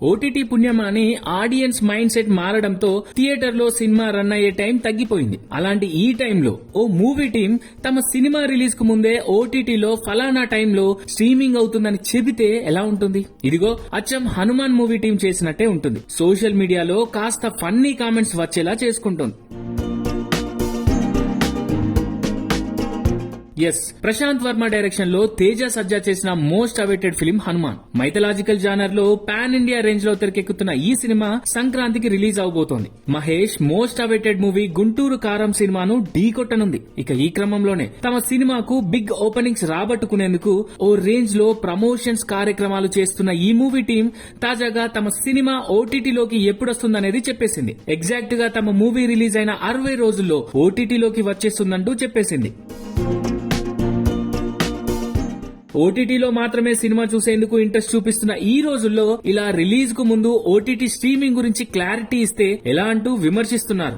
OTT పుణ్యమా అని audience mind set మారడంతో థియేటర్ లో సినిమా రన్ అయ్యే టైం తగ్గిపోయింది. అలాంటి ఈ టైంలో ఓ మూవీ టీం తమ సినిమా రిలీజ్ కు ముందే ఓటీటీలో ఫలానా టైంలో స్ట్రీమింగ్ అవుతుందని చెబితే ఎలా ఉంటుంది? ఇదిగో అచ్చం హనుమాన్ మూవీ టీం చేసినట్టే ఉంటుంది. సోషల్ మీడియాలో కాస్త ఫన్నీ కామెంట్స్ వచ్చేలా చేసుకుంటుంది. ఎస్, ప్రశాంత్ వర్మ డైరెక్షన్ లో తేజ సజ్జా చేసిన most awaited film Hanuman. Mythological genre లో పాన్ ఇండియా రేంజ్ లో తెరకెక్కుతున్న ఈ సినిమా సంక్రాంతికి రిలీజ్ అవబోతోంది. Mahesh most awaited movie Guntur Kaaram సినిమాను ఢీ కొట్టనుంది. ఇక ఈ క్రమంలోనే తమ సినిమాకు బిగ్ ఓపెనింగ్స్ రాబట్టుకునేందుకు ఓ రేంజ్ లో ప్రమోషన్స్ కార్యక్రమాలు చేస్తున్న ఈ మూవీ టీం తాజాగా తమ సినిమా ఓటీటీలోకి ఎప్పుడొస్తుందనేది చెప్పేసింది. ఎగ్జాక్ట్ గా తమ మూవీ రిలీజ్ అయిన 60 రోజుల్లో ఓటీటీలోకి వచ్చేస్తుందంటూ చెప్పేసింది. ఓటీటీలో మాత్రమే సినిమా చూసేందుకు ఇంట్రెస్ట్ చూపిస్తున్న ఈ రోజుల్లో ఇలా రిలీజ్ కు ముందు ఓటీటీ స్ట్రీమింగ్ గురించి క్లారిటీ ఇస్తే ఎలా అంటూ విమర్శిస్తున్నారు.